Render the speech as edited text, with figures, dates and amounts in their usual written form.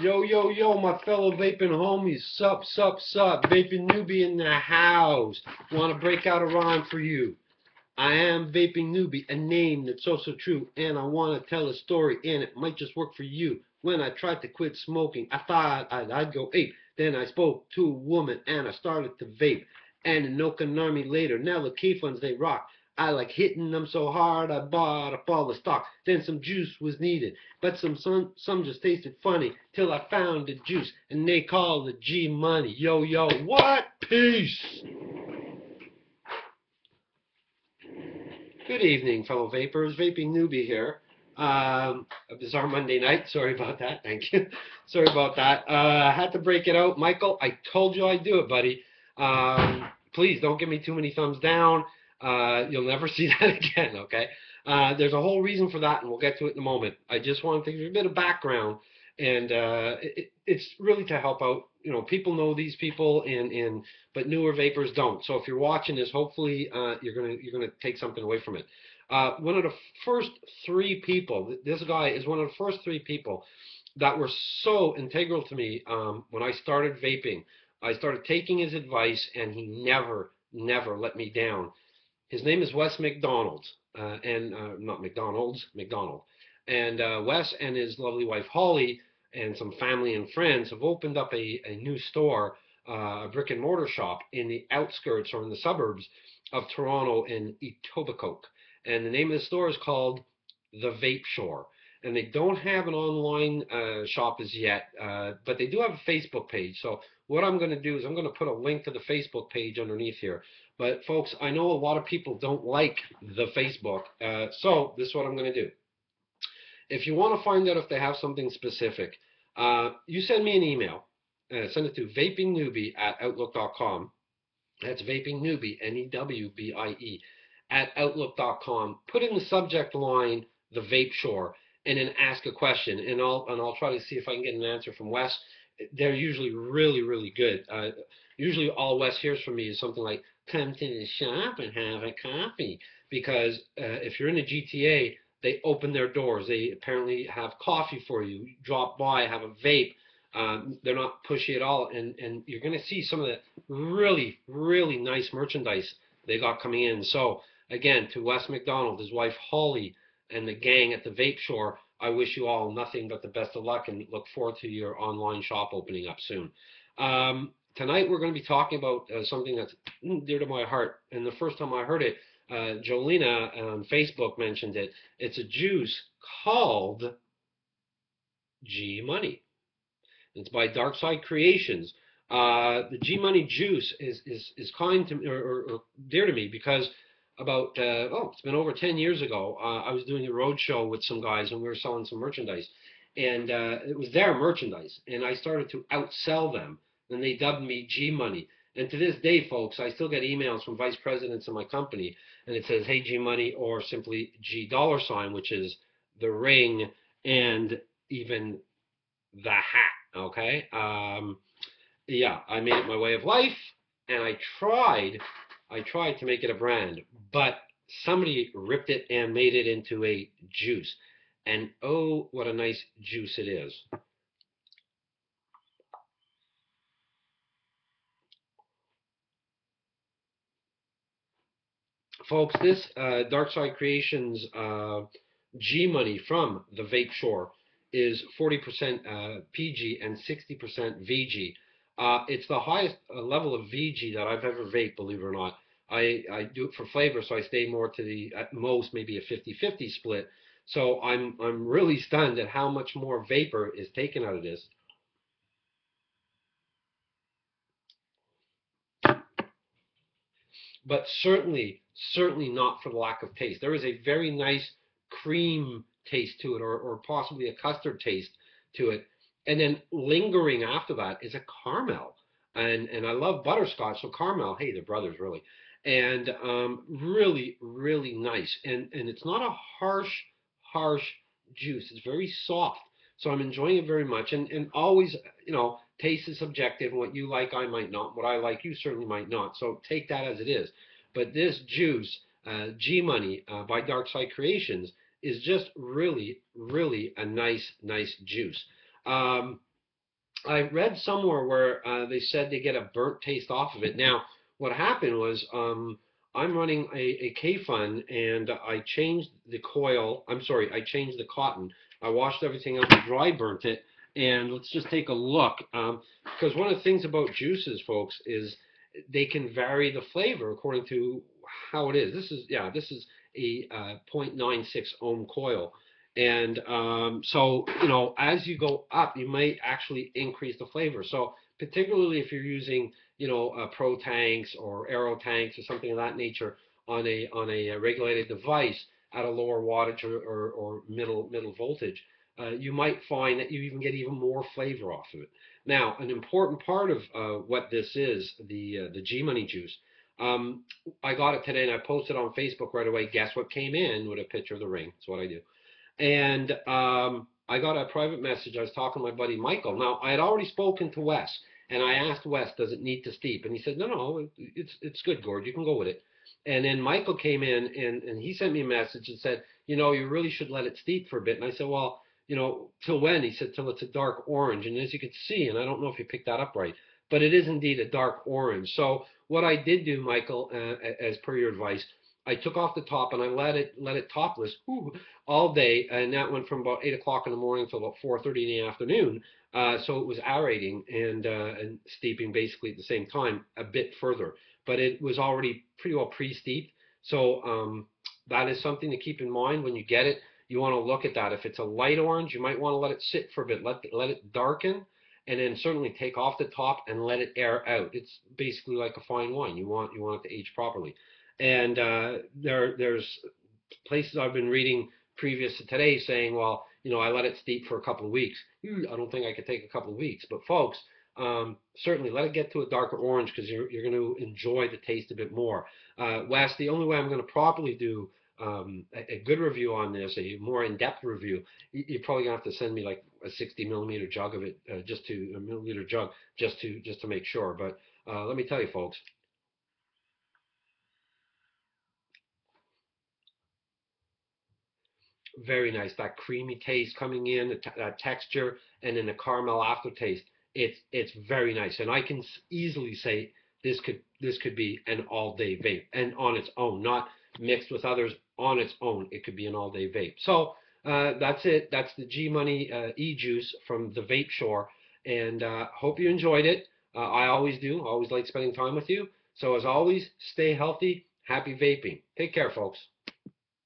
Yo, yo, yo, my fellow vaping homies. Sup, sup, sup. Vaping newbie in the house. Want to break out a rhyme for you. I am Vaping Newbie, a name that's so true. And I want to tell a story, and it might just work for you. When I tried to quit smoking, I thought I'd go ape. Then I spoke to a woman, and I started to vape. And an Okan Army later. Now the key funds, they rock. I like hitting them so hard, I bought up all the stock. Then some juice was needed, but some just tasted funny. Till I found the juice, and they call it G-Money. Yo, yo, what? Peace! Good evening, fellow vapors. Vaping Newbie here. A bizarre Monday night. Sorry about that. Thank you. Sorry about that. I had to break it out. Michael, I told you I'd do it, buddy. Please don't give me too many thumbs down. You'll never see that again, okay? There's a whole reason for that, and we'll get to it in a moment. I just wanted to give you a bit of background, and it's really to help out. You know, people know these people, but newer vapors don't. So if you're watching this, hopefully you're gonna take something away from it. One of the first three people, this guy is one of the first three people that were so integral to me when I started vaping. I started taking his advice, and he never let me down. His name is Wes McDonald, and not McDonald's, McDonald. And Wes and his lovely wife Holly and some family and friends have opened up a new store, a brick and mortar shop in the outskirts or in the suburbs of Toronto in Etobicoke. And the name of the store is called the Vapeshore. And they don't have an online shop as yet, but they do have a Facebook page. So what I'm going to do is I'm going to put a link to the Facebook page underneath here. But folks, I know a lot of people don't like the Facebook, so this is what I'm going to do. If you want to find out if they have something specific, you send me an email. Send it to vapingnewbie@outlook.com. That's vapingnewbie, N-E-W-B-I-E, at outlook.com. Put in the subject line the Vapeshore, and then ask a question, and I'll try to see if I can get an answer from Wes. They're usually really good. Usually all Wes hears from me is something like, "Come to the shop and have a coffee," because if you're in the GTA, they open their doors. They apparently have coffee for you. You drop by, have a vape. They're not pushy at all, and you're going to see some of the really nice merchandise they got coming in. So again, to Wes McDonald, his wife Holly, and the gang at the Vapeshore, I wish you all nothing but the best of luck, and look forward to your online shop opening up soon. Tonight we're going to be talking about something that's dear to my heart, and the first time I heard it, Jolena on Facebook mentioned it. It's a juice called G-Money. It's by Dark Side Creations. The G-Money juice is kind to or dear to me because about it's been over 10 years ago. I was doing a road show with some guys, and we were selling some merchandise, and it was their merchandise, and I started to outsell them, and they dubbed me G-Money. And to this day, folks, I still get emails from vice presidents of my company, and it says, "Hey, G-Money," or simply G dollar sign, which is the ring and even the hat. Okay. Yeah, I made it my way of life, and I tried to make it a brand, but somebody ripped it and made it into a juice. And oh, what a nice juice it is. Folks, this Dark Side Creations G-Money from the Vapeshore is 40% PG and 60% VG. It's the highest level of VG that I've ever vaped, believe it or not. I do it for flavor, so I stay more to the, at most, maybe a 50-50 split. So I'm really stunned at how much more vapor is taken out of this. But certainly not for the lack of taste. There is a very nice cream taste to it, or possibly a custard taste to it. And then lingering after that is a caramel. And I love butterscotch, so caramel, hey, they're brothers really. And really nice. And it's not a harsh juice. It's very soft. So I'm enjoying it very much. And always, taste is subjective. What you like, I might not. What I like, you certainly might not. So take that as it is. But this juice, G-Money by Dark Side Creations, is just really a nice juice. I read somewhere where they said they get a burnt taste off of it. Now, what happened was I'm running a K-Fun, and I changed the coil. I'm sorry, I changed the cotton. I washed everything out and dry burnt it. And let's just take a look. Because one of the things about juices, folks, is they can vary the flavor according to how it is. This is a 0.96 ohm coil. And so, as you go up, you might actually increase the flavor. So, particularly if you're using, pro tanks or aero tanks or something of that nature on a regulated device at a lower wattage or middle voltage, you might find that you even get even more flavor off of it. Now, an important part of what this is, the G-Money juice. Um, I got it today and I posted on Facebook right away. Guess what came in with a picture of the ring? That's what I do. And I got a private message. I was talking to my buddy Michael. Now, I had already spoken to Wes, and I asked Wes, does it need to steep? And he said, no, it's good, Gord. You can go with it. And then Michael came in, and he sent me a message and said, you really should let it steep for a bit. And I said, well, till when? He said, till it's a dark orange. And as you can see, and I don't know if you picked that up right, but it is indeed a dark orange. So what I did do, Michael, as per your advice, I took off the top and I let it topless all day, and that went from about 8 o'clock in the morning till about 4:30 in the afternoon. So it was aerating and steeping basically at the same time, a bit further, but it was already pretty well pre-steeped. So that is something to keep in mind when you get it. You want to look at that. If it's a light orange, you might want to let it sit for a bit, let it darken, and then certainly take off the top and let it air out. It's basically like a fine wine. You want it to age properly. And there's places I've been reading previous to today saying, well, I let it steep for a couple of weeks. I don't think I could take a couple of weeks. But folks, certainly let it get to a darker orange because you're going to enjoy the taste a bit more. Wes, the only way I'm going to properly do a good review on this, a more in-depth review, you're probably going to have to send me like a 60 millimeter jug of it, just to a milliliter jug, just to make sure. But let me tell you, folks, very nice. That creamy taste coming in, that texture, and then the caramel aftertaste. It's very nice, and I can easily say this could be an all day vape, and on its own, not mixed with others. On its own, it could be an all day vape. So that's it. That's the G-Money Ejuice from the Vapeshore, and hope you enjoyed it. I always do. I always like spending time with you. So as always, stay healthy. Happy vaping. Take care, folks.